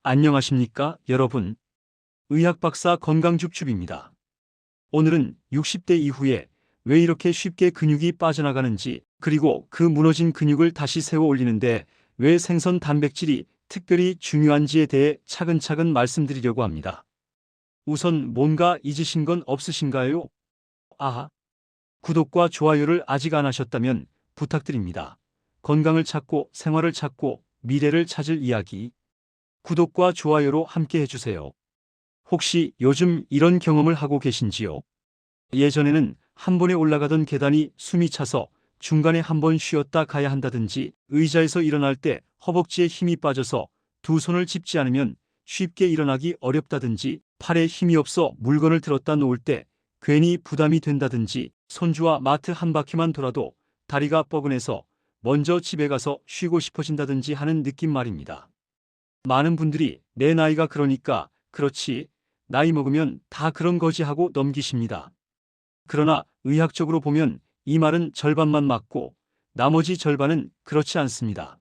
안녕하십니까, 여러분. 의학박사 건강줍줍입니다. 오늘은 60대 이후에 왜 이렇게 쉽게 근육이 빠져나가는지, 그리고 그 무너진 근육을 다시 세워 올리는데 왜 생선 단백질이 특별히 중요한지에 대해 차근차근 말씀드리려고 합니다. 우선 뭔가 잊으신 건 없으신가요? 아, 구독과 좋아요를 아직 안 하셨다면 부탁드립니다. 건강을 찾고 생활을 찾고 미래를 찾을 이야기. 구독과 좋아요로 함께 해주세요. 혹시 요즘 이런 경험을 하고 계신지요? 예전에는 한 번에 올라가던 계단이 숨이 차서 중간에 한 번 쉬었다 가야 한다든지, 의자에서 일어날 때 허벅지에 힘이 빠져서 두 손을 짚지 않으면 쉽게 일어나기 어렵다든지, 팔에 힘이 없어 물건을 들었다 놓을 때 괜히 부담이 된다든지, 손주와 마트 한 바퀴만 돌아도 다리가 뻐근해서 먼저 집에 가서 쉬고 싶어진다든지 하는 느낌 말입니다. 많은 분들이 내 나이가 그러니까 그렇지, 나이 먹으면 다 그런 거지 하고 넘기십니다. 그러나 의학적으로 보면 이 말은 절반만 맞고 나머지 절반은 그렇지 않습니다.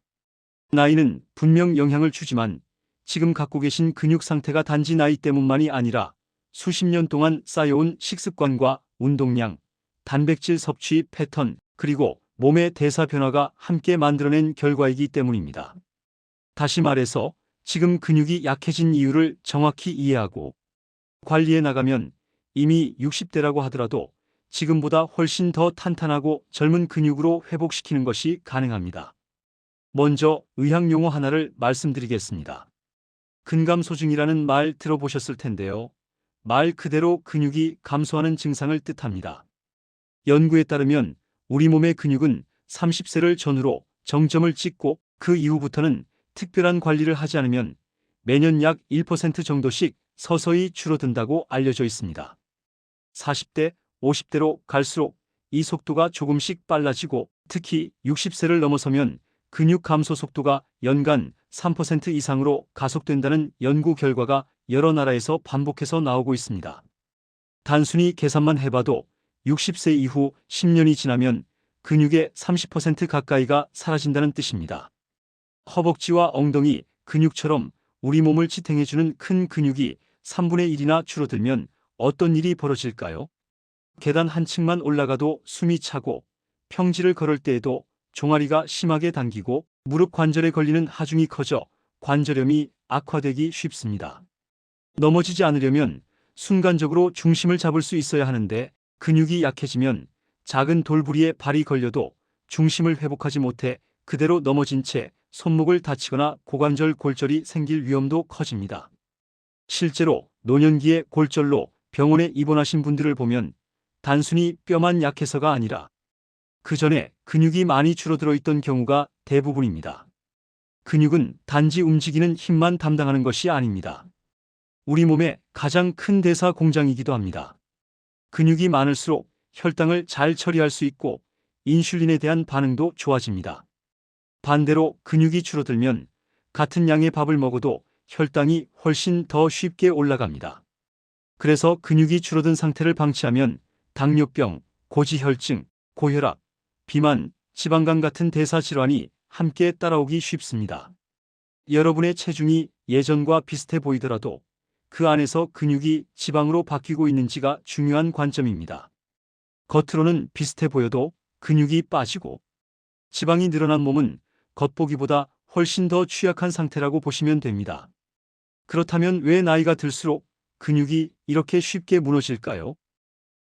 나이는 분명 영향을 주지만 지금 갖고 계신 근육 상태가 단지 나이 때문만이 아니라 수십 년 동안 쌓여온 식습관과 운동량, 단백질 섭취 패턴, 그리고 몸의 대사 변화가 함께 만들어낸 결과이기 때문입니다. 다시 말해서 지금 근육이 약해진 이유를 정확히 이해하고 관리해 나가면 이미 60대라고 하더라도 지금보다 훨씬 더 탄탄하고 젊은 근육으로 회복시키는 것이 가능합니다. 먼저 의학 용어 하나를 말씀드리겠습니다. 근감소증이라는 말 들어보셨을 텐데요. 말 그대로 근육이 감소하는 증상을 뜻합니다. 연구에 따르면 우리 몸의 근육은 30세를 전후로 정점을 찍고 그 이후부터는 특별한 관리를 하지 않으면 매년 약 1% 정도씩 서서히 줄어든다고 알려져 있습니다. 40대, 50대로 갈수록 이 속도가 조금씩 빨라지고, 특히 60세를 넘어서면 근육 감소 속도가 연간 3% 이상으로 가속된다는 연구 결과가 여러 나라에서 반복해서 나오고 있습니다. 단순히 계산만 해봐도 60세 이후 10년이 지나면 근육의 30% 가까이가 사라진다는 뜻입니다. 허벅지와 엉덩이 근육처럼 우리 몸을 지탱해주는 큰 근육이 3분의 1이나 줄어들면 어떤 일이 벌어질까요? 계단 한 층만 올라가도 숨이 차고, 평지를 걸을 때에도 종아리가 심하게 당기고, 무릎 관절에 걸리는 하중이 커져 관절염이 악화되기 쉽습니다. 넘어지지 않으려면 순간적으로 중심을 잡을 수 있어야 하는데, 근육이 약해지면 작은 돌부리에 발이 걸려도 중심을 회복하지 못해 그대로 넘어진 채 손목을 다치거나 고관절 골절이 생길 위험도 커집니다. 실제로 노년기에 골절로 병원에 입원하신 분들을 보면 단순히 뼈만 약해서가 아니라 그 전에 근육이 많이 줄어들어 있던 경우가 대부분입니다. 근육은 단지 움직이는 힘만 담당하는 것이 아닙니다. 우리 몸의 가장 큰 대사 공장이기도 합니다. 근육이 많을수록 혈당을 잘 처리할 수 있고 인슐린에 대한 반응도 좋아집니다. 반대로 근육이 줄어들면 같은 양의 밥을 먹어도 혈당이 훨씬 더 쉽게 올라갑니다. 그래서 근육이 줄어든 상태를 방치하면 당뇨병, 고지혈증, 고혈압, 비만, 지방간 같은 대사질환이 함께 따라오기 쉽습니다. 여러분의 체중이 예전과 비슷해 보이더라도 그 안에서 근육이 지방으로 바뀌고 있는지가 중요한 관점입니다. 겉으로는 비슷해 보여도 근육이 빠지고 지방이 늘어난 몸은 겉보기보다 훨씬 더 취약한 상태라고 보시면 됩니다. 그렇다면 왜 나이가 들수록 근육이 이렇게 쉽게 무너질까요?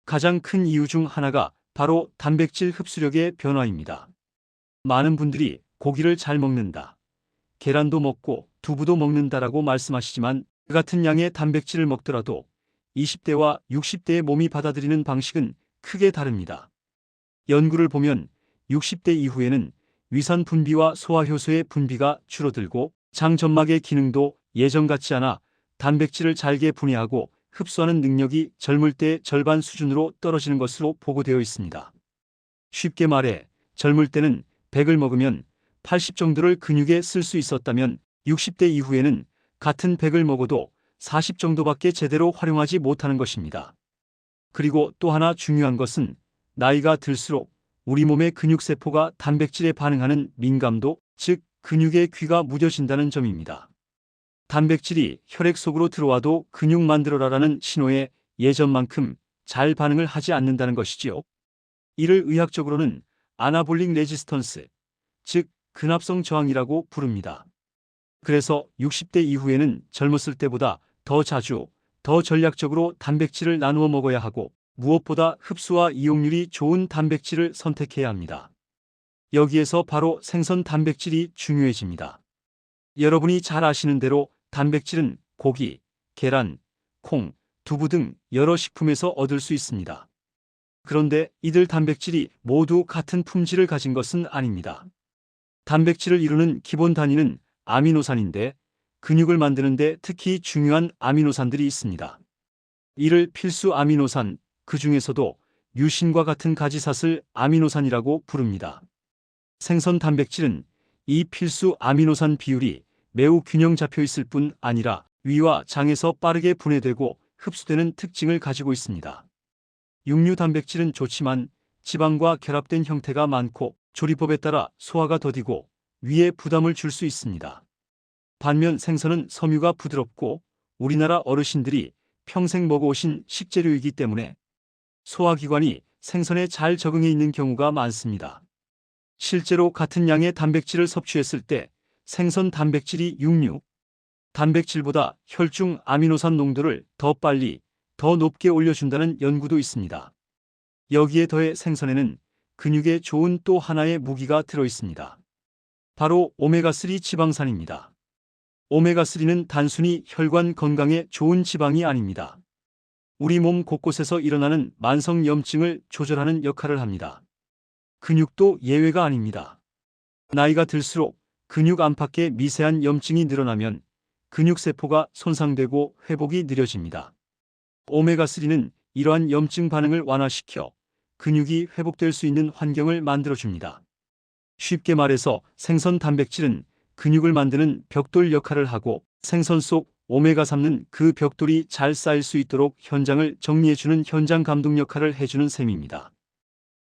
가장 큰 이유 중 하나가 바로 단백질 흡수력의 변화입니다. 많은 분들이 고기를 잘 먹는다, 계란도 먹고 두부도 먹는다라고 말씀하시지만 그 같은 양의 단백질을 먹더라도 20대와 60대의 몸이 받아들이는 방식은 크게 다릅니다. 연구를 보면 60대 이후에는 위산 분비와 소화효소의 분비가 줄어들고 장점막의 기능도 예전 같지 않아 단백질을 잘게 분해하고 흡수하는 능력이 젊을 때의 절반 수준으로 떨어지는 것으로 보고되어 있습니다. 쉽게 말해 젊을 때는 100을 먹으면 80 정도를 근육에 쓸 수 있었다면 60대 이후에는 같은 100을 먹어도 40 정도밖에 제대로 활용하지 못하는 것입니다. 그리고 또 하나 중요한 것은 나이가 들수록 우리 몸의 근육세포가 단백질에 반응하는 민감도, 즉 근육의 귀가 무뎌진다는 점입니다. 단백질이 혈액 속으로 들어와도 근육 만들어라라는 신호에 예전만큼 잘 반응을 하지 않는다는 것이지요. 이를 의학적으로는 아나볼릭 레지스턴스, 즉 근합성 저항이라고 부릅니다. 그래서 60대 이후에는 젊었을 때보다 더 자주, 더 전략적으로 단백질을 나누어 먹어야 하고 무엇보다 흡수와 이용률이 좋은 단백질을 선택해야 합니다. 여기에서 바로 생선 단백질이 중요해집니다. 여러분이 잘 아시는 대로 단백질은 고기, 계란, 콩, 두부 등 여러 식품에서 얻을 수 있습니다. 그런데 이들 단백질이 모두 같은 품질을 가진 것은 아닙니다. 단백질을 이루는 기본 단위는 아미노산인데 근육을 만드는 데 특히 중요한 아미노산들이 있습니다. 이를 필수 아미노산, 그 중에서도 유신과 같은 가지사슬 아미노산이라고 부릅니다. 생선 단백질은 이 필수 아미노산 비율이 매우 균형 잡혀 있을 뿐 아니라 위와 장에서 빠르게 분해되고 흡수되는 특징을 가지고 있습니다. 육류 단백질은 좋지만 지방과 결합된 형태가 많고 조리법에 따라 소화가 더디고 위에 부담을 줄 수 있습니다. 반면 생선은 섬유가 부드럽고 우리나라 어르신들이 평생 먹어오신 식재료이기 때문에 소화기관이 생선에 잘 적응해 있는 경우가 많습니다. 실제로 같은 양의 단백질을 섭취했을 때 생선 단백질이 육류 단백질보다 혈중 아미노산 농도를 더 빨리, 더 높게 올려준다는 연구도 있습니다. 여기에 더해 생선에는 근육에 좋은 또 하나의 무기가 들어있습니다. 바로 오메가3 지방산입니다. 오메가3는 단순히 혈관 건강에 좋은 지방이 아닙니다. 우리 몸 곳곳에서 일어나는 만성 염증을 조절하는 역할을 합니다. 근육도 예외가 아닙니다. 나이가 들수록 근육 안팎의 미세한 염증이 늘어나면 근육세포가 손상되고 회복이 느려집니다. 오메가3는 이러한 염증 반응을 완화시켜 근육이 회복될 수 있는 환경을 만들어줍니다. 쉽게 말해서 생선 단백질은 근육을 만드는 벽돌 역할을 하고 생선 속 오메가3는 그 벽돌이 잘 쌓일 수 있도록 현장을 정리해주는 현장 감독 역할을 해주는 셈입니다.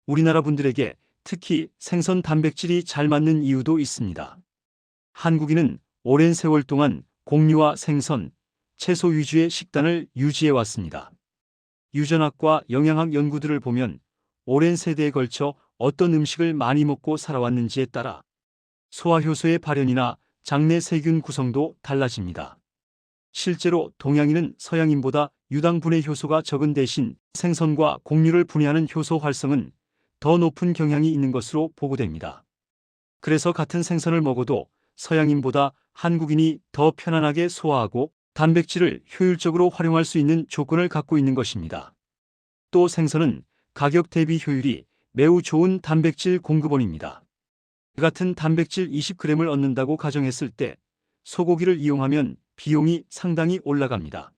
우리나라 분들에게 특히 생선 단백질이 잘 맞는 이유도 있습니다. 한국인은 오랜 세월 동안 곡류와 생선, 채소 위주의 식단을 유지해 왔습니다. 유전학과 영양학 연구들을 보면 오랜 세대에 걸쳐 어떤 음식을 많이 먹고 살아왔는지에 따라 소화효소의 발현이나 장내 세균 구성도 달라집니다. 실제로 동양인은 서양인보다 유당 분해 효소가 적은 대신 생선과 곡류를 분해하는 효소 활성은 더 높은 경향이 있는 것으로 보고됩니다. 그래서 같은 생선을 먹어도 서양인보다 한국인이 더 편안하게 소화하고 단백질을 효율적으로 활용할 수 있는 조건을 갖고 있는 것입니다. 또 생선은 가격 대비 효율이 매우 좋은 단백질 공급원입니다. 같은 단백질 20g을 얻는다고 가정했을 때 소고기를 이용하면 비용이 상당히 올라갑니다.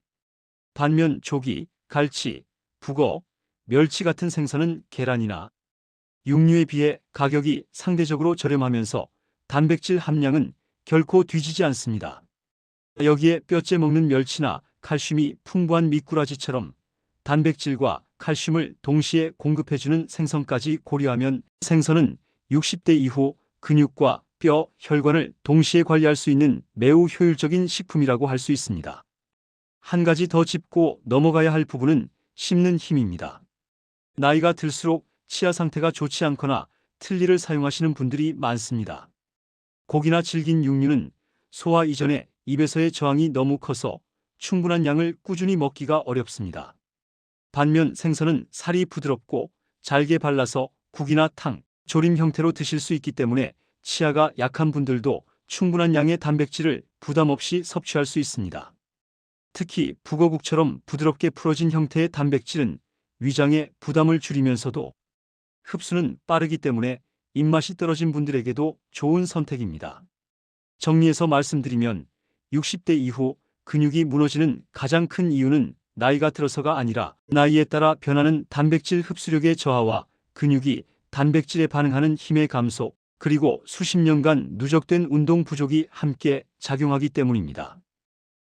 반면 조기, 갈치, 북어, 멸치 같은 생선은 계란이나 육류에 비해 가격이 상대적으로 저렴하면서 단백질 함량은 결코 뒤지지 않습니다. 여기에 뼈째 먹는 멸치나 칼슘이 풍부한 미꾸라지처럼 단백질과 칼슘을 동시에 공급해주는 생선까지 고려하면 생선은 60대 이후 근육과 뼈, 혈관을 동시에 관리할 수 있는 매우 효율적인 식품이라고 할 수 있습니다. 한 가지 더 짚고 넘어가야 할 부분은 씹는 힘입니다. 나이가 들수록 치아 상태가 좋지 않거나 틀니를 사용하시는 분들이 많습니다. 고기나 질긴 육류는 소화 이전에 입에서의 저항이 너무 커서 충분한 양을 꾸준히 먹기가 어렵습니다. 반면 생선은 살이 부드럽고 잘게 발라서 국이나 탕, 조림 형태로 드실 수 있기 때문에 치아가 약한 분들도 충분한 양의 단백질을 부담 없이 섭취할 수 있습니다. 특히 북어국처럼 부드럽게 풀어진 형태의 단백질은 위장에 부담을 줄이면서도 흡수는 빠르기 때문에 입맛이 떨어진 분들에게도 좋은 선택입니다. 정리해서 말씀드리면 60대 이후 근육이 무너지는 가장 큰 이유는 나이가 들어서가 아니라 나이에 따라 변하는 단백질 흡수력의 저하와 근육이 단백질에 반응하는 힘의 감소, 그리고 수십 년간 누적된 운동 부족이 함께 작용하기 때문입니다.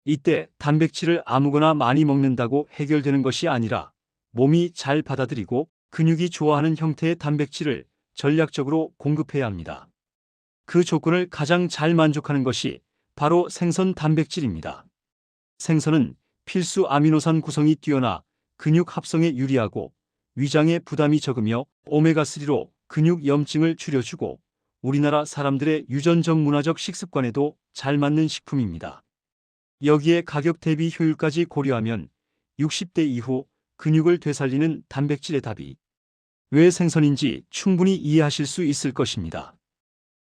이때 단백질을 아무거나 많이 먹는다고 해결되는 것이 아니라 몸이 잘 받아들이고 근육이 좋아하는 형태의 단백질을 전략적으로 공급해야 합니다. 그 조건을 가장 잘 만족하는 것이 바로 생선 단백질입니다. 생선은 필수 아미노산 구성이 뛰어나 근육 합성에 유리하고 위장에 부담이 적으며 오메가3로 근육 염증을 줄여주고 우리나라 사람들의 유전적 문화적 식습관에도 잘 맞는 식품입니다. 여기에 가격 대비 효율까지 고려하면 60대 이후 근육을 되살리는 단백질의 답이 왜 생선인지 충분히 이해하실 수 있을 것입니다.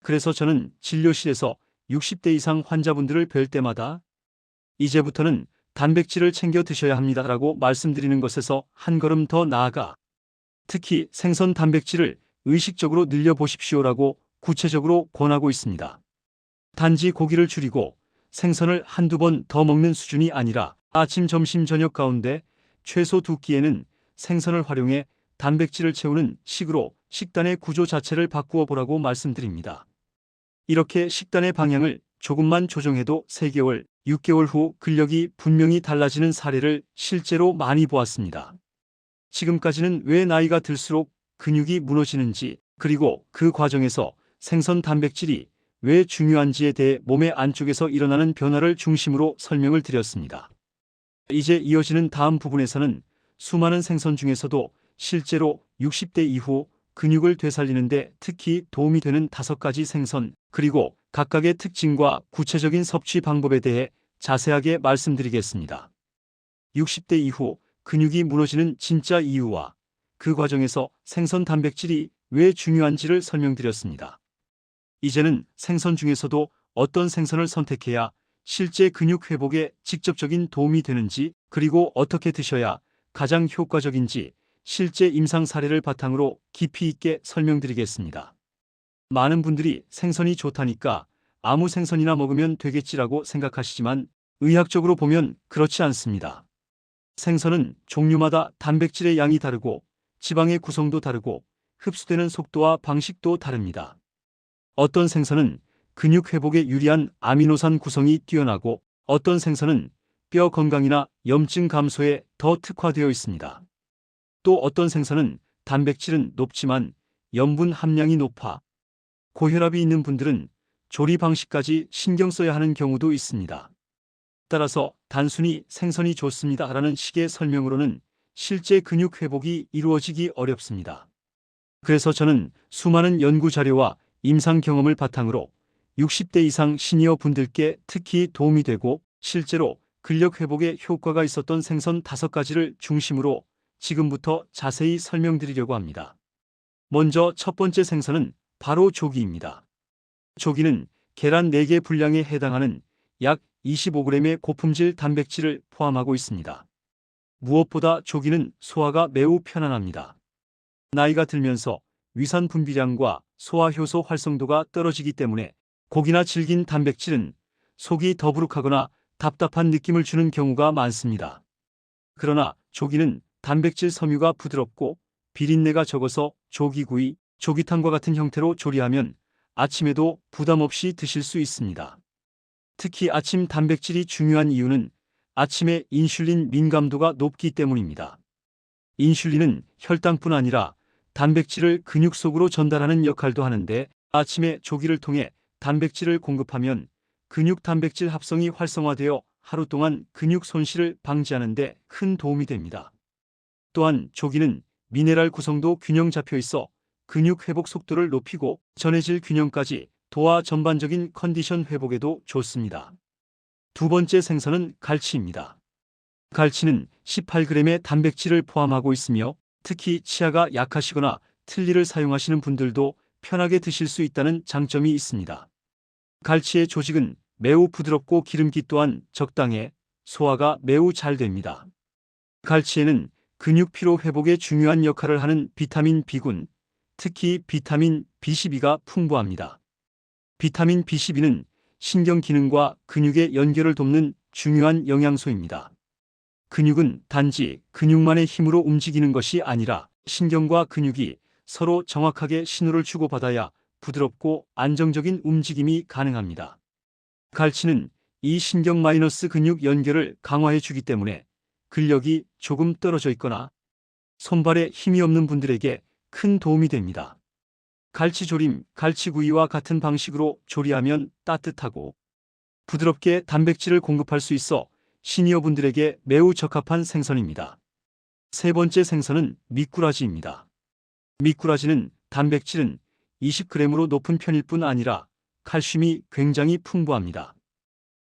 그래서 저는 진료실에서 60대 이상 환자분들을 뵐 때마다 이제부터는 단백질을 챙겨 드셔야 합니다라고 말씀드리는 것에서 한 걸음 더 나아가 특히 생선 단백질을 의식적으로 늘려보십시오라고 구체적으로 권하고 있습니다. 단지 고기를 줄이고 생선을 한두 번 더 먹는 수준이 아니라 아침, 점심, 저녁 가운데 최소 2끼에는 생선을 활용해 단백질을 채우는 식으로 식단의 구조 자체를 바꾸어 보라고 말씀드립니다. 이렇게 식단의 방향을 조금만 조정해도 3개월, 6개월 후 근력이 분명히 달라지는 사례를 실제로 많이 보았습니다. 지금까지는 왜 나이가 들수록 근육이 무너지는지 그리고 그 과정에서 생선 단백질이 왜 중요한지에 대해 몸의 안쪽에서 일어나는 변화를 중심으로 설명을 드렸습니다. 이제 이어지는 다음 부분에서는 수많은 생선 중에서도 실제로 60대 이후 근육을 되살리는데 특히 도움이 되는 5가지 생선 그리고 각각의 특징과 구체적인 섭취 방법에 대해 자세하게 말씀드리겠습니다. 60대 이후 근육이 무너지는 진짜 이유와 그 과정에서 생선 단백질이 왜 중요한지를 설명드렸습니다. 이제는 생선 중에서도 어떤 생선을 선택해야 실제 근육 회복에 직접적인 도움이 되는지 그리고 어떻게 드셔야 가장 효과적인지 실제 임상 사례를 바탕으로 깊이 있게 설명드리겠습니다. 많은 분들이 생선이 좋다니까 아무 생선이나 먹으면 되겠지라고 생각하시지만 의학적으로 보면 그렇지 않습니다. 생선은 종류마다 단백질의 양이 다르고 지방의 구성도 다르고 흡수되는 속도와 방식도 다릅니다. 어떤 생선은 근육 회복에 유리한 아미노산 구성이 뛰어나고 어떤 생선은 뼈 건강이나 염증 감소에 더 특화되어 있습니다. 또 어떤 생선은 단백질은 높지만 염분 함량이 높아 고혈압이 있는 분들은 조리 방식까지 신경 써야 하는 경우도 있습니다. 따라서 단순히 생선이 좋습니다라는 식의 설명으로는 실제 근육 회복이 이루어지기 어렵습니다. 그래서 저는 수많은 연구 자료와 임상 경험을 바탕으로 60대 이상 시니어 분들께 특히 도움이 되고 실제로 근력 회복에 효과가 있었던 생선 5가지를 중심으로 지금부터 자세히 설명드리려고 합니다. 먼저 첫 번째 생선은 바로 조기입니다. 조기는 계란 4개 분량에 해당하는 약 25g의 고품질 단백질을 포함하고 있습니다. 무엇보다 조기는 소화가 매우 편안합니다. 나이가 들면서 위산 분비량과 소화 효소 활성도가 떨어지기 때문에 고기나 질긴 단백질은 속이 더부룩하거나 답답한 느낌을 주는 경우가 많습니다. 그러나 조기는 단백질 섬유가 부드럽고 비린내가 적어서 조기구이, 조기탕과 같은 형태로 조리하면 아침에도 부담 없이 드실 수 있습니다. 특히 아침 단백질이 중요한 이유는 아침에 인슐린 민감도가 높기 때문입니다. 인슐린은 혈당뿐 아니라 단백질을 근육 속으로 전달하는 역할도 하는데 아침에 조기를 통해 단백질을 공급하면 근육 단백질 합성이 활성화되어 하루 동안 근육 손실을 방지하는 데 큰 도움이 됩니다. 또한 조기는 미네랄 구성도 균형 잡혀 있어 근육 회복 속도를 높이고 전해질 균형까지 도와 전반적인 컨디션 회복에도 좋습니다. 두 번째 생선은 갈치입니다. 갈치는 18g의 단백질을 포함하고 있으며 특히 치아가 약하시거나 틀니를 사용하시는 분들도 편하게 드실 수 있다는 장점이 있습니다. 갈치의 조직은 매우 부드럽고 기름기 또한 적당해 소화가 매우 잘 됩니다. 갈치에는 근육 피로 회복에 중요한 역할을 하는 비타민 B군, 특히 비타민 B12가 풍부합니다. 비타민 B12는 신경 기능과 근육의 연결을 돕는 중요한 영양소입니다. 근육은 단지 근육만의 힘으로 움직이는 것이 아니라 신경과 근육이 서로 정확하게 신호를 주고받아야 부드럽고 안정적인 움직임이 가능합니다. 갈치는 이 신경-근육 연결을 강화해 주기 때문에 근력이 조금 떨어져 있거나 손발에 힘이 없는 분들에게 큰 도움이 됩니다. 갈치조림, 갈치구이와 같은 방식으로 조리하면 따뜻하고 부드럽게 단백질을 공급할 수 있어 시니어분들에게 매우 적합한 생선입니다. 세 번째 생선은 미꾸라지입니다. 미꾸라지는 단백질은 20g으로 높은 편일 뿐 아니라 칼슘이 굉장히 풍부합니다.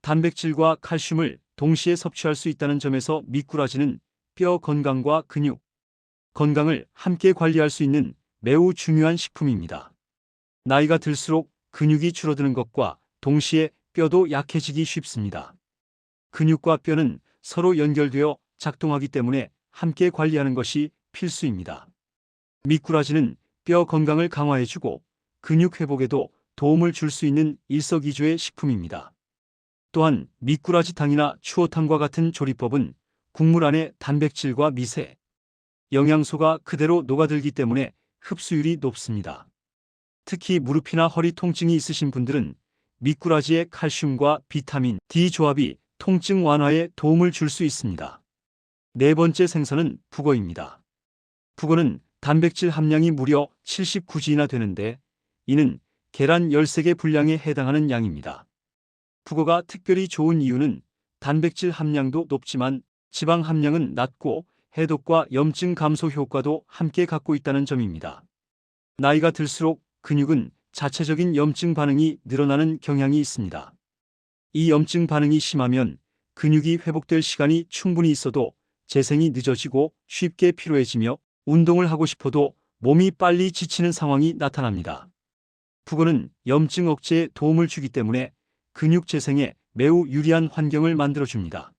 단백질과 칼슘을 동시에 섭취할 수 있다는 점에서 미꾸라지는 뼈 건강과 근육 건강을 함께 관리할 수 있는 매우 중요한 식품입니다. 나이가 들수록 근육이 줄어드는 것과 동시에 뼈도 약해지기 쉽습니다. 근육과 뼈는 서로 연결되어 작동하기 때문에 함께 관리하는 것이 필수입니다. 미꾸라지는 뼈 건강을 강화해주고 근육 회복에도 도움을 줄 수 있는 일석이조의 식품입니다. 또한 미꾸라지탕이나 추어탕과 같은 조리법은 국물 안에 단백질과 미세, 영양소가 그대로 녹아들기 때문에 흡수율이 높습니다. 특히 무릎이나 허리 통증이 있으신 분들은 미꾸라지의 칼슘과 비타민 D 조합이 통증 완화에 도움을 줄 수 있습니다. 네 번째 생선은 북어입니다. 북어는 단백질 함량이 무려 79g나 되는데 이는 계란 13개 분량에 해당하는 양입니다. 북어가 특별히 좋은 이유는 단백질 함량도 높지만 지방 함량은 낮고 해독과 염증 감소 효과도 함께 갖고 있다는 점입니다. 나이가 들수록 근육은 자체적인 염증 반응이 늘어나는 경향이 있습니다. 이 염증 반응이 심하면 근육이 회복될 시간이 충분히 있어도 재생이 늦어지고 쉽게 피로해지며 운동을 하고 싶어도 몸이 빨리 지치는 상황이 나타납니다. 북어는 염증 억제에 도움을 주기 때문에 근육 재생에 매우 유리한 환경을 만들어줍니다.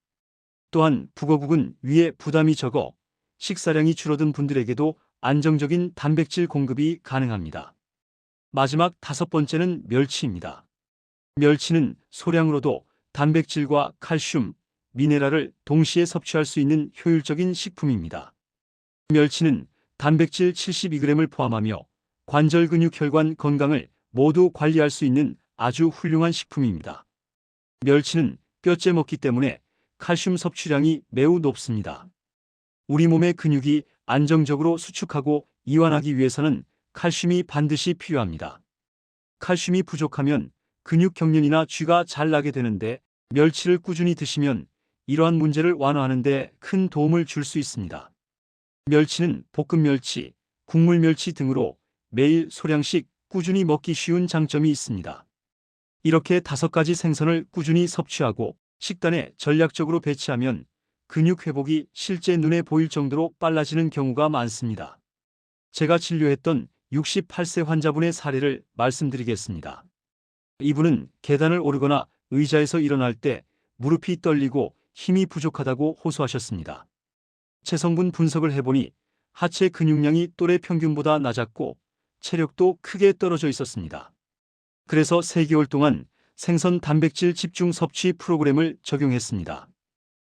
또한 북어국은 위에 부담이 적어 식사량이 줄어든 분들에게도 안정적인 단백질 공급이 가능합니다. 마지막 다섯 번째는 멸치입니다. 멸치는 소량으로도 단백질과 칼슘, 미네랄을 동시에 섭취할 수 있는 효율적인 식품입니다. 멸치는 단백질 72g을 포함하며 관절 근육 혈관 건강을 모두 관리할 수 있는 아주 훌륭한 식품입니다. 멸치는 뼈째 먹기 때문에 칼슘 섭취량이 매우 높습니다. 우리 몸의 근육이 안정적으로 수축하고 이완하기 위해서는 칼슘이 반드시 필요합니다. 칼슘이 부족하면 근육 경련이나 쥐가 잘 나게 되는데 멸치를 꾸준히 드시면 이러한 문제를 완화하는 데 큰 도움을 줄 수 있습니다. 멸치는 볶음 멸치, 국물 멸치 등으로 매일 소량씩 꾸준히 먹기 쉬운 장점이 있습니다. 이렇게 5가지 생선을 꾸준히 섭취하고 식단에 전략적으로 배치하면 근육 회복이 실제 눈에 보일 정도로 빨라지는 경우가 많습니다. 제가 진료했던 68세 환자분의 사례를 말씀드리겠습니다. 이분은 계단을 오르거나 의자에서 일어날 때 무릎이 떨리고 힘이 부족하다고 호소하셨습니다. 체성분 분석을 해보니 하체 근육량이 또래 평균보다 낮았고 체력도 크게 떨어져 있었습니다. 그래서 3개월 동안 생선 단백질 집중 섭취 프로그램을 적용했습니다.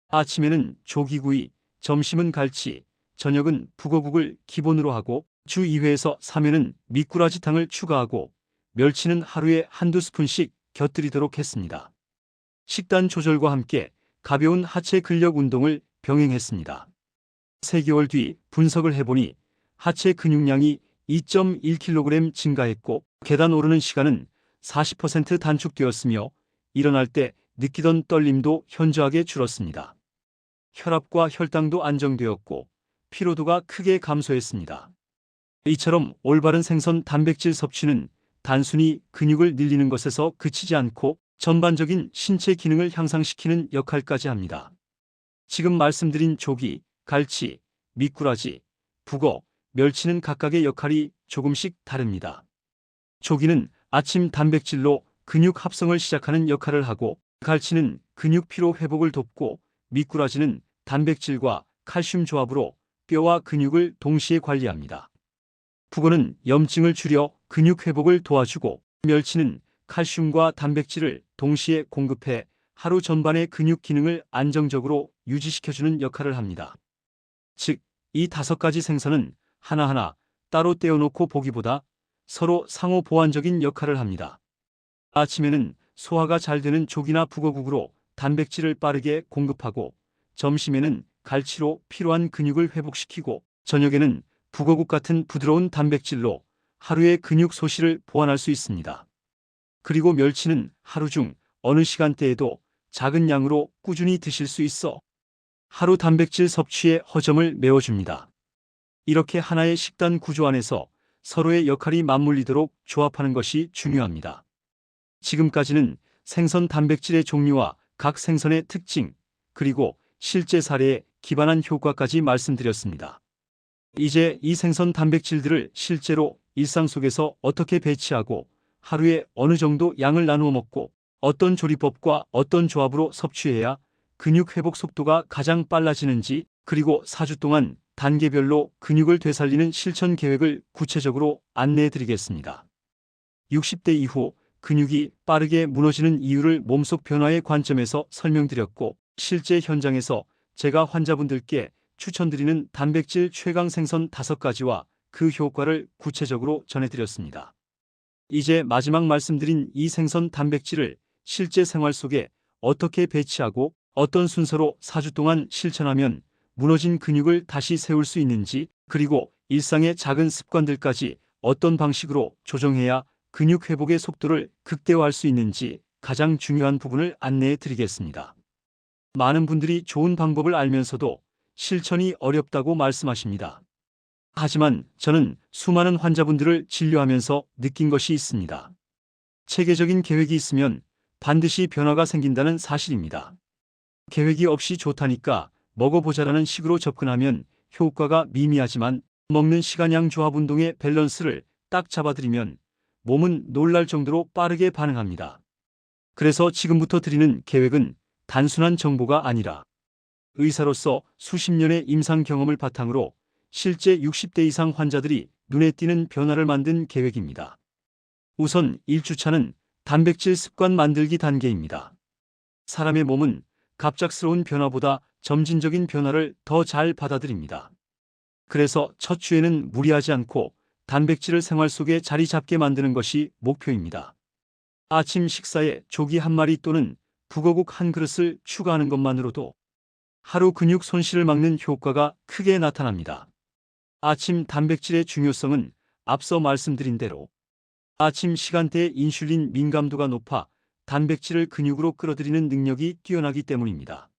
아침에는 조기구이, 점심은 갈치, 저녁은 북어국을 기본으로 하고 주 2회에서 3회는 미꾸라지탕을 추가하고 멸치는 하루에 한두 스푼씩 곁들이도록 했습니다. 식단 조절과 함께 가벼운 하체 근력 운동을 병행했습니다. 3개월 뒤 분석을 해보니 하체 근육량이 2.1kg 증가했고 계단 오르는 시간은 40% 단축되었으며 일어날 때 느끼던 떨림도 현저하게 줄었습니다. 혈압과 혈당도 안정되었고 피로도가 크게 감소했습니다. 이처럼 올바른 생선 단백질 섭취는 단순히 근육을 늘리는 것에서 그치지 않고 전반적인 신체 기능을 향상시키는 역할까지 합니다. 지금 말씀드린 조기, 갈치, 미꾸라지, 북어, 멸치는 각각의 역할이 조금씩 다릅니다. 조기는 아침 단백질로 근육 합성을 시작하는 역할을 하고 갈치는 근육 피로 회복을 돕고 미꾸라지는 단백질과 칼슘 조합으로 뼈와 근육을 동시에 관리합니다. 북어는 염증을 줄여 근육 회복을 도와주고 멸치는 칼슘과 단백질을 동시에 공급해 하루 전반의 근육 기능을 안정적으로 유지시켜주는 역할을 합니다. 즉, 이 5가지 생선은 하나하나 따로 떼어놓고 보기보다 서로 상호 보완적인 역할을 합니다. 아침에는 소화가 잘 되는 조기나 북어국으로 단백질을 빠르게 공급하고 점심에는 갈치로 필요한 근육을 회복시키고 저녁에는 북어국 같은 부드러운 단백질로 하루의 근육 소실을 보완할 수 있습니다. 그리고 멸치는 하루 중 어느 시간대에도 작은 양으로 꾸준히 드실 수 있어 하루 단백질 섭취의 허점을 메워줍니다. 이렇게 하나의 식단 구조 안에서 서로의 역할이 맞물리도록 조합하는 것이 중요합니다. 지금까지는 생선 단백질의 종류와 각 생선의 특징, 그리고 실제 사례에 기반한 효과까지 말씀드렸습니다. 이제 이 생선 단백질들을 실제로 일상 속에서 어떻게 배치하고 하루에 어느 정도 양을 나누어 먹고 어떤 조리법과 어떤 조합으로 섭취해야 근육 회복 속도가 가장 빨라지는지, 그리고 4주 동안 단계별로 근육을 되살리는 실천 계획을 구체적으로 안내해 드리겠습니다. 60대 이후 근육이 빠르게 무너지는 이유를 몸속 변화의 관점에서 설명드렸고, 실제 현장에서 제가 환자분들께 추천드리는 단백질 최강 생선 5가지와 그 효과를 구체적으로 전해드렸습니다. 이제 마지막 말씀드린 이 생선 단백질을 실제 생활 속에 어떻게 배치하고 어떤 순서로 4주 동안 실천하면 무너진 근육을 다시 세울 수 있는지, 그리고 일상의 작은 습관들까지 어떤 방식으로 조정해야 근육 회복의 속도를 극대화할 수 있는지 가장 중요한 부분을 안내해 드리겠습니다. 많은 분들이 좋은 방법을 알면서도 실천이 어렵다고 말씀하십니다. 하지만 저는 수많은 환자분들을 진료하면서 느낀 것이 있습니다. 체계적인 계획이 있으면 반드시 변화가 생긴다는 사실입니다. 계획이 없이 좋다니까 먹어보자라는 식으로 접근하면 효과가 미미하지만, 먹는 시간양 조합 운동의 밸런스를 딱 잡아드리면 몸은 놀랄 정도로 빠르게 반응합니다. 그래서 지금부터 드리는 계획은 단순한 정보가 아니라 의사로서 수십 년의 임상 경험을 바탕으로 실제 60대 이상 환자들이 눈에 띄는 변화를 만든 계획입니다. 우선 1주차는 단백질 습관 만들기 단계입니다. 사람의 몸은 갑작스러운 변화보다 점진적인 변화를 더 잘 받아들입니다. 그래서 첫 주에는 무리하지 않고 단백질을 생활 속에 자리 잡게 만드는 것이 목표입니다. 아침 식사에 조기 한 마리 또는 북어국 한 그릇을 추가하는 것만으로도 하루 근육 손실을 막는 효과가 크게 나타납니다. 아침 단백질의 중요성은 앞서 말씀드린 대로 아침 시간대에 인슐린 민감도가 높아 단백질을 근육으로 끌어들이는 능력이 뛰어나기 때문입니다.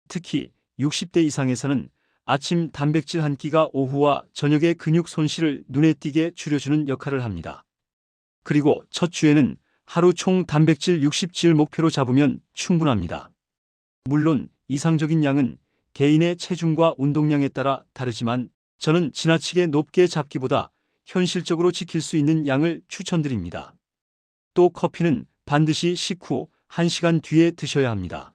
특히 60대 이상에서는 아침 단백질 한 끼가 오후와 저녁의 근육 손실을 눈에 띄게 줄여주는 역할을 합니다. 그리고 첫 주에는 하루 총 단백질 60g을 목표로 잡으면 충분합니다. 물론 이상적인 양은 개인의 체중과 운동량에 따라 다르지만 저는 지나치게 높게 잡기보다 현실적으로 지킬 수 있는 양을 추천드립니다. 또 커피는 반드시 식후 1시간 뒤에 드셔야 합니다.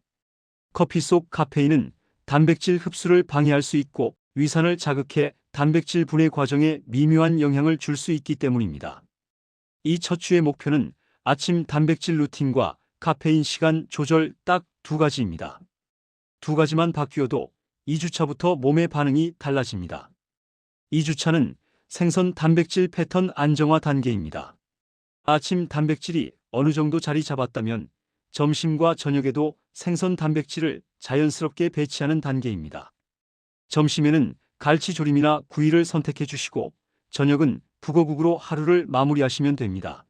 커피 속 카페인은 단백질 흡수를 방해할 수 있고 위산을 자극해 단백질 분해 과정에 미묘한 영향을 줄 수 있기 때문입니다. 이 첫 주의 목표는 아침 단백질 루틴과 카페인 시간 조절 딱 2가지입니다. 2가지만 바뀌어도 2주차부터 몸의 반응이 달라집니다. 2주차는 생선 단백질 패턴 안정화 단계입니다. 아침 단백질이 어느 정도 자리 잡았다면 점심과 저녁에도 생선 단백질을 자연스럽게 배치하는 단계입니다. 점심에는 갈치조림이나 구이를 선택해 주시고 저녁은 북어국으로 하루를 마무리하시면 됩니다.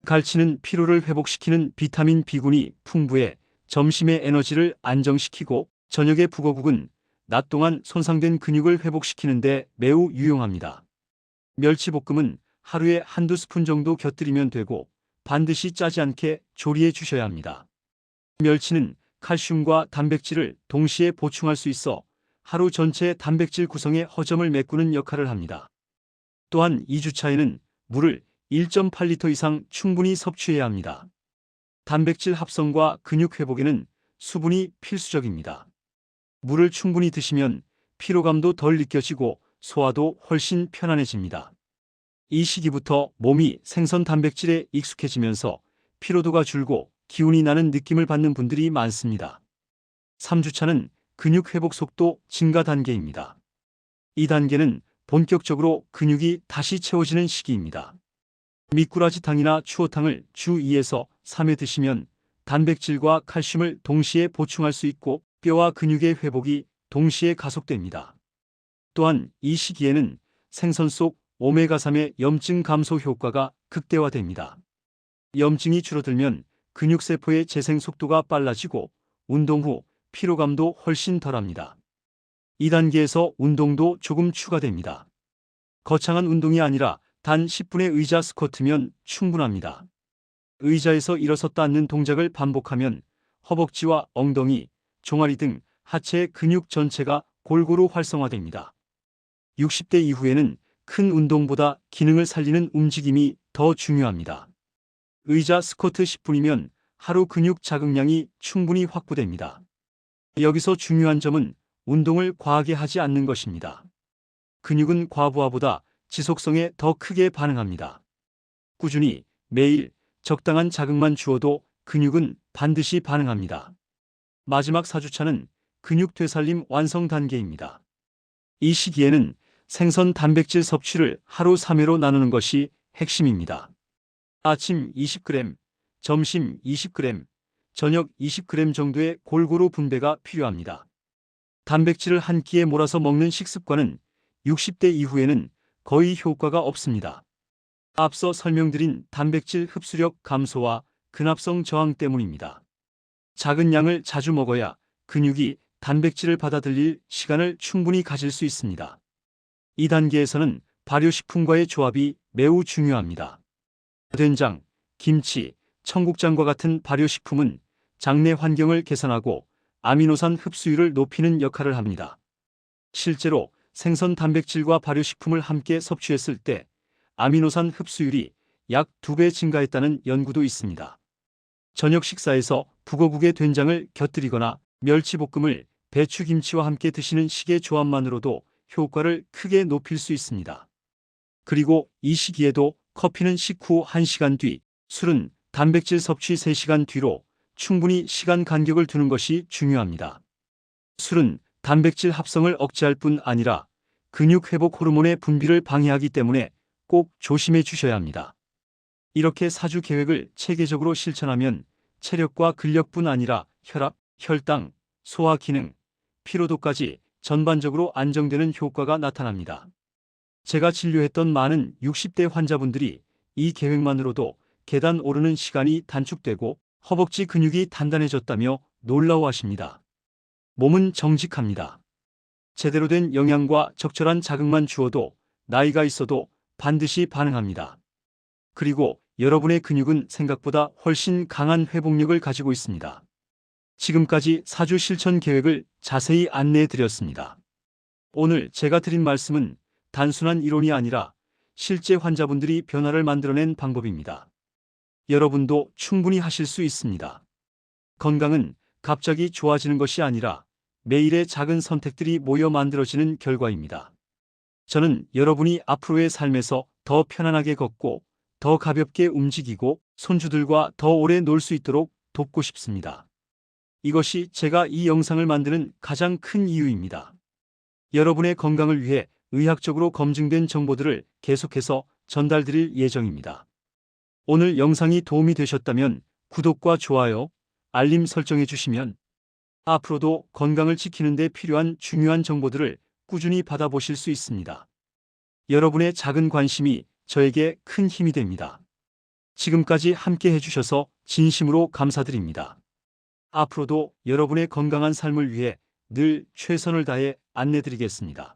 갈치는 피로를 회복시키는 비타민 B군이 풍부해 점심의 에너지를 안정시키고, 저녁의 북어국은 낮 동안 손상된 근육을 회복시키는 데 매우 유용합니다. 멸치볶음은 하루에 1~2스푼 정도 곁들이면 되고 반드시 짜지 않게 조리해 주셔야 합니다. 멸치는 칼슘과 단백질을 동시에 보충할 수 있어 하루 전체 단백질 구성의 허점을 메꾸는 역할을 합니다. 또한 2주차에는 물을 1.8리터 이상 충분히 섭취해야 합니다. 단백질 합성과 근육 회복에는 수분이 필수적입니다. 물을 충분히 드시면 피로감도 덜 느껴지고 소화도 훨씬 편안해집니다. 이 시기부터 몸이 생선 단백질에 익숙해지면서 피로도가 줄고 기운이 나는 느낌을 받는 분들이 많습니다. 3주차는 근육 회복 속도 증가 단계입니다. 이 단계는 본격적으로 근육이 다시 채워지는 시기입니다. 미꾸라지탕이나 추어탕을 주 2에서 3회 드시면 단백질과 칼슘을 동시에 보충할 수 있고 뼈와 근육의 회복이 동시에 가속됩니다. 또한 이 시기에는 생선 속 오메가3의 염증 감소 효과가 극대화됩니다. 염증이 줄어들면 근육세포의 재생 속도가 빨라지고 운동 후 피로감도 훨씬 덜합니다. 2단계에서 운동도 조금 추가됩니다. 거창한 운동이 아니라 단 10분의 의자 스쿼트면 충분합니다. 의자에서 일어섰다 앉는 동작을 반복하면 허벅지와 엉덩이, 종아리 등 하체의 근육 전체가 골고루 활성화됩니다. 60대 이후에는 큰 운동보다 기능을 살리는 움직임이 더 중요합니다. 의자 스쿼트 10분이면 하루 근육 자극량이 충분히 확보됩니다. 여기서 중요한 점은 운동을 과하게 하지 않는 것입니다. 근육은 과부하보다 지속성에 더 크게 반응합니다. 꾸준히 매일 적당한 자극만 주어도 근육은 반드시 반응합니다. 마지막 4주차는 근육 되살림 완성 단계입니다. 이 시기에는 생선 단백질 섭취를 하루 3회로 나누는 것이 핵심입니다. 아침 20g, 점심 20g, 저녁 20g 정도의 골고루 분배가 필요합니다. 단백질을 한 끼에 몰아서 먹는 식습관은 60대 이후에는 거의 효과가 없습니다. 앞서 설명드린 단백질 흡수력 감소와 근합성 저항 때문입니다. 작은 양을 자주 먹어야 근육이 단백질을 받아들일 시간을 충분히 가질 수 있습니다. 2단계에서는 발효식품과의 조합이 매우 중요합니다. 된장, 김치, 청국장과 같은 발효식품은 장내 환경을 개선하고 아미노산 흡수율을 높이는 역할을 합니다. 실제로 생선 단백질과 발효식품을 함께 섭취했을 때 아미노산 흡수율이 약 2배 증가했다는 연구도 있습니다. 저녁 식사에서 북어국에 된장을 곁들이거나 멸치볶음을 배추김치와 함께 드시는 식의 조합만으로도 효과를 크게 높일 수 있습니다. 그리고 이 시기에도 커피는 식후 1시간 뒤, 술은 단백질 섭취 3시간 뒤로 충분히 시간 간격을 두는 것이 중요합니다. 술은 단백질 합성을 억제할 뿐 아니라 근육 회복 호르몬의 분비를 방해하기 때문에 꼭 조심해 주셔야 합니다. 이렇게 4주 계획을 체계적으로 실천하면 체력과 근력뿐 아니라 혈압, 혈당, 소화 기능, 피로도까지 전반적으로 안정되는 효과가 나타납니다. 제가 진료했던 많은 60대 환자분들이 이 계획만으로도 계단 오르는 시간이 단축되고 허벅지 근육이 단단해졌다며 놀라워하십니다. 몸은 정직합니다. 제대로 된 영양과 적절한 자극만 주어도 나이가 있어도 반드시 반응합니다. 그리고 여러분의 근육은 생각보다 훨씬 강한 회복력을 가지고 있습니다. 지금까지 4주 실천 계획을 자세히 안내해 드렸습니다. 오늘 제가 드린 말씀은 단순한 이론이 아니라 실제 환자분들이 변화를 만들어낸 방법입니다. 여러분도 충분히 하실 수 있습니다. 건강은 갑자기 좋아지는 것이 아니라 매일의 작은 선택들이 모여 만들어지는 결과입니다. 저는 여러분이 앞으로의 삶에서 더 편안하게 걷고 더 가볍게 움직이고 손주들과 더 오래 놀 수 있도록 돕고 싶습니다. 이것이 제가 이 영상을 만드는 가장 큰 이유입니다. 여러분의 건강을 위해 의학적으로 검증된 정보들을 계속해서 전달드릴 예정입니다. 오늘 영상이 도움이 되셨다면 구독과 좋아요, 알림 설정해 주시면 앞으로도 건강을 지키는 데 필요한 중요한 정보들을 꾸준히 받아보실 수 있습니다. 여러분의 작은 관심이 저에게 큰 힘이 됩니다. 지금까지 함께 해주셔서 진심으로 감사드립니다. 앞으로도 여러분의 건강한 삶을 위해 늘 최선을 다해 안내드리겠습니다.